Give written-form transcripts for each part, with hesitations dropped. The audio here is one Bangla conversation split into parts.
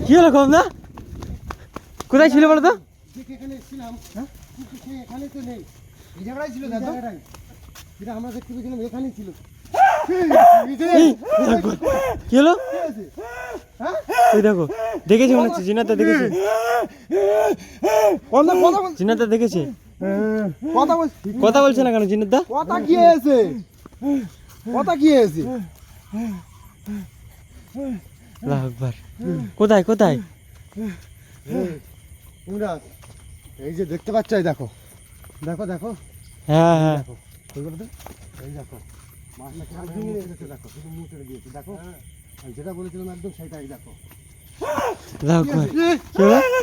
কি হলো কমদা? কোথায় ছিল বলো তো? এখানে ছিলাম, এখানে তো নেই, এই জায়গাটাই ছিল, যেটা আমরা দেখতে পেয়েছিলাম এখানেই ছিল। কি হলো? ওই দেখো, দেখেছি মনে হচ্ছে, জিনাদা দেখেছে, জিনাদা দেখেছে। কথা বলছে না কেন জিনাদা? কথা কি হয়েছে? কথা কি হয়েছে? আল্লাহু আকবার। কোথায় কোথায়? এই যে দেখতে পাচ্ছ, এই দেখো দেখো দেখো, হ্যাঁ হ্যাঁ, এই দেখো মাছটা কেমন ভেঙে রেখেছে, দেখো শুধু মুখ ছেড়ে দিয়েছে, দেখো আমি যেটা বলেছিলাম একদম সেটাই, দেখো। আল্লাহু আকবার। কি হলো?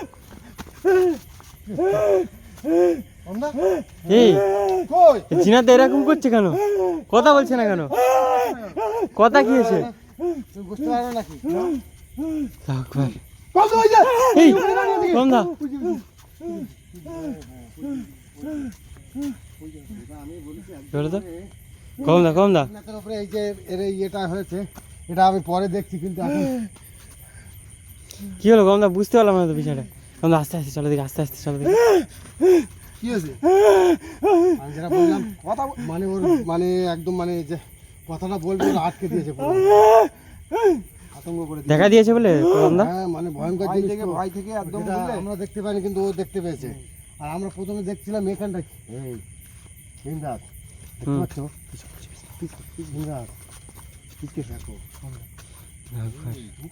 এই জিনাদা এরকম করছে কেন? কথা বলছে না কেন? কথা কি হয়েছে? তুমি বুঝতে পারো নাকি? আল্লাহু আকবার। এই কমদা, কমদা কমদা, এই যে এর ইয়েটা হয়েছে, এটা আমি পরে দেখছি, কিন্তু এখন কি হলো কমদা? বুঝতে পারলাম না তো বিষয়টা। কমদা আস্তে আস্তে চলো দেখি, আস্তে আস্তে চলো দেখি। কি হয়েছে? আমি যেটা বললাম কথা, মানে ওর মানে একদম মানে যে কথাটা বলবে ওরা আটকে দিয়েছে পুরো, আতঙ্ক করে দিয়েছে। দেখা দিয়েছে বলে কমদা? হ্যাঁ, মানে ভয়ঙ্কর জিনিস থেকে, ভয় থেকে একদম আমরা দেখতে পাইনি, কিন্তু ও দেখতে পেয়েছে। আর আমরা প্রথমে দেখছিলাম এখানটা, এই হিমরাত দেখতে পাচ্ছ, হিমরাত পিছকে থাকো,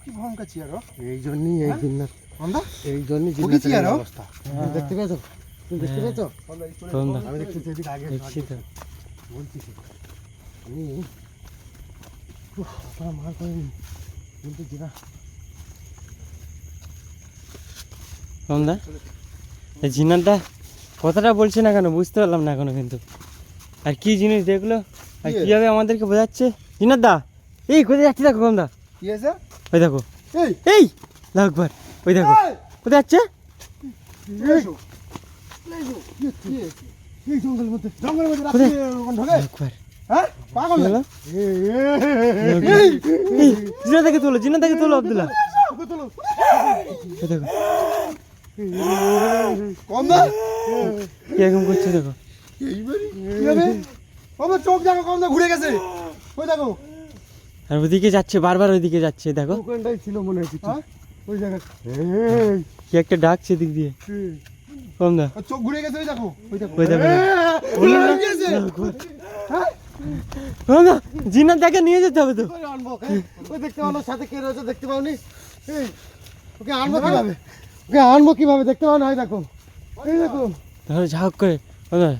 কি ভয়ঙ্কর চিয়ার, এই জন্যই এই জিন্নাত, এই জন্যই জিন্নাতের অবস্থা দেখতে পেয়েছো, তুমি দেখতে পেয়েছো? আমি দেখছি সেদিকে আগে দেখছি তো, বলছি আমি মার করিনি, কিন্তু যেটা কমদা এই জিনাদা কথাটা বলছে না কেন বুঝতে পারলাম না এখনো কিন্তু। আর কি জিনিস দেখলো আর কিভাবে আমাদেরকে বোঝাচ্ছে জিনাদা? এই কোথায় যাচ্ছে দেখো কমদা, কি আছে? ওই দেখো, এই লাগবার, ওই দেখো কোথায় যাচ্ছে। এই জঙ্গলের মধ্যে ঢোকে, হ্যাঁ পাগল হলো। জিনাদাকে তোলো, জিনাদাকে তোলো আব্দুল্লাহ, দেখো কমদা কিরকম করছে দেখো। চোখ দেখো, কমদা ঘুরে গেছে, ওই দেখো। আর ওইদিকে যাচ্ছে, বারবার ওইদিকে যাচ্ছে, দেখো ওখানটাই ছিল মনে হচ্ছে, ওই জায়গা কি একটা ডাকছে দিক দিয়ে কমদা, চোখ ঘুরে গেছে, ওই দেখো, ওই দেখো, ওই দেখো কমদা, জিনাদাকে নিয়ে যেতে হবে তো। আনবো ওই দেখতে পাও না, সাথে কে রয়েছে দেখতে পাওনি? ওকে আনবো কিভাবে, ওকে আনবো কিভাবে দেখতে পাও না? ওই দেখো, এই দেখো, তাহলে ঝাঁক করে কমদা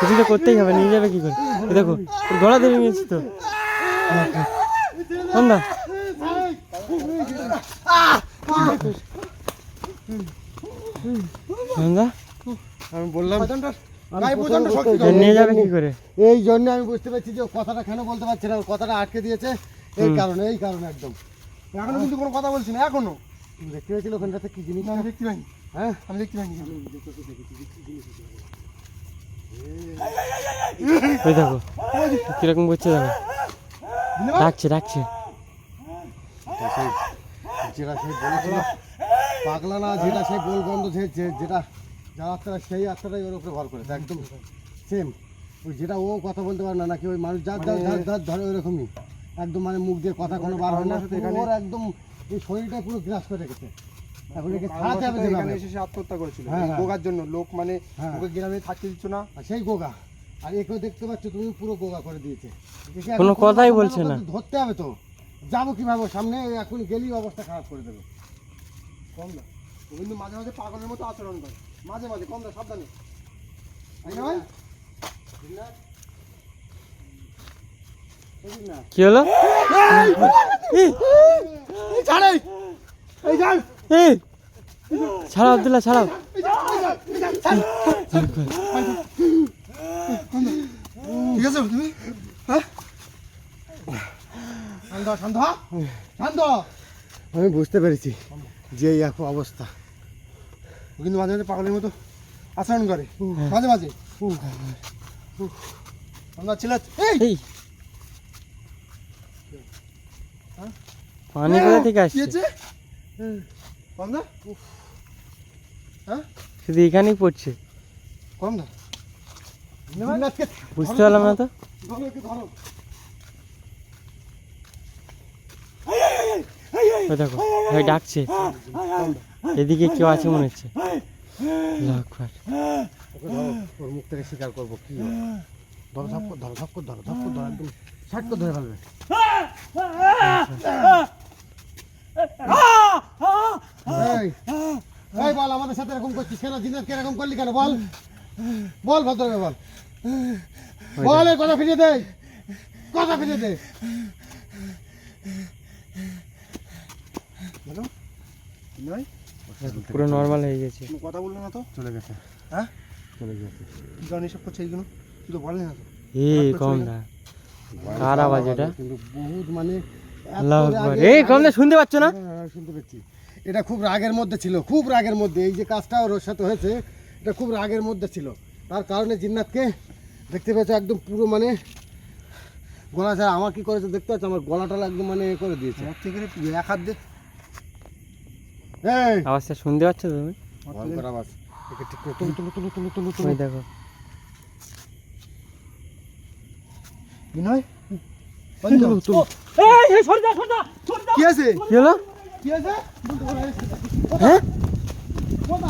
কিছু তো করতেই হবে, নিয়ে যাবে কি করে? ওই দেখো ওর গলা ধরে নিয়েছি তো কমদা। কমদা আমি বললাম নিয়ে যাবে কি করে? এই জন্য আমি বুঝতে পারছি যে কথাটা কেন বলতে পারছি না, কথাটা আটকে দিয়েছে এই কারণে, এই কারণে একদম। এখনো কিন্তু কোনো কথা বলছি না, এখনো দেখতে পেয়েছিল ওখানটাতে কি জিনিস, আমি দেখতে পাইনি। হ্যাঁ, আমি দেখতে পাইনি। ওই দেখো কিরকম করছে, দেখো ডাকছে ডাকছে। যেটা সেই বলেছিল পাগলা না, যেটা সেই গোল বন্ধ, যেটা যার আত্মারা, সেই আত্মাটাই ওর উপরে ভর করে, একদম সেম। ওই যেটা ও কথা বলতে পারে না নাকি, ওই মানুষ যার যার ধরে ওরকমই একদম, মানে মুখ দিয়ে কথা কোনো বার হয় না, ওর একদম এই শরীরটা পুরো গ্রাস করে রেখেছে। এখন একে ছাড়াতে হবে, এখানে এসে আত্মহত্যা করেছিল গোগার জন্য, লোক মানে ওকে গ্রামে থাকতে দিচ্ছ না, সেই গোগা। আর একেও দেখতে পাচ্ছ তুমি, পুরো গোগা করে দিয়েছে, কোনো কথাই বলছে না। ধরতে হবে তো, যাবো কিভাবে সামনে, এখন গেলেই অবস্থা খারাপ করে দেবে। কম না, ও কিন্তু মাঝে মাঝে পাগলের মতো আচরণ করে, মাঝে মাঝে। কম না, সাবধানে। কি হলো? ছাড়াও আব্দুল্লাহ, ছাড়াও। ঠিক আছে তুমি, হ্যাঁ শান্ত শান্ত শান্ত। আমি বুঝতে পেরেছি যে এই এক অবস্থা, ও কিন্তু মাঝে মাঝে পাগলের মতো আচরণ করে, মাঝে মাঝে। আমরা ছিল পানি কোথা থেকে আসছে কম না হ্যাঁ শুধু এখানেই পড়ছে, কম না জিন্নাতকে বুঝতে পারলাম না তো। ধরো একটু ধরো ওই দেখো ভাই ডাকছে, এদিকে কেউ আছে মনে হচ্ছে। আল্লাহু আকবার। ওকে ধরো, ওর মুখ থেকে স্বীকার করবো কি হয়। ধরো ঝপকর ধরো ঝপকর ধরো ঝপকর ধরো একদম ষাট করে ধরে ফেলবে। এই, এই বল আমাদের সাথে এরকম করছিস কেন? জিনাতকে এরকম করলি কেন? বল বল ভদ্রভাবে বল, বল এই কথা ফিরিয়ে দে, কথা ফিরিয়ে দে। বলো, নয় পুরো নর্মাল হয়ে গেছে। কোনো কথা বললো না তো? চলে গেছে, হ্যাঁ, চলে গেছে। কি কারণে এসব করছে এইগুলো? তুই তো বললি না তো। কম না, কার আওয়াজ এটা? কিন্তু বহুত মানে এত আল্লাহু আকবার। রাগে- কম না, শুনতে পাচ্ছ না? হ্যাঁ, শুনতে পাচ্ছি। এটা খুব রাগের মধ্যে ছিল, খুব রাগের মধ্যে। এই যে কাজটা ওর সাথে হয়েছে এটা খুব রাগের মধ্যে ছিল। তার কারণে জিন্নাতকে দেখতে পেয়েছে একদম পুরো মানে গলা ছাড়া। আমার কি করেছে দেখতে পাচ্ছ? আমার গলাটা একদম মানে এ করে দিয়েছে। এক থেকে এক হাত দে। এই আওয়াজটা শুনতে পাচ্ছ তুমি? ভয়ঙ্কর আওয়াজ। একে ঠিক করে তুলো তুলো তুলো তুলো তুলো তুলো। ওই দেখো বিনয়, তুলো তুলো। কি আছে? কি হলো? কি আছে? হ্যাঁ,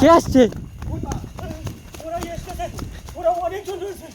কে আসছে? ওরা অনেকজন রয়েছে।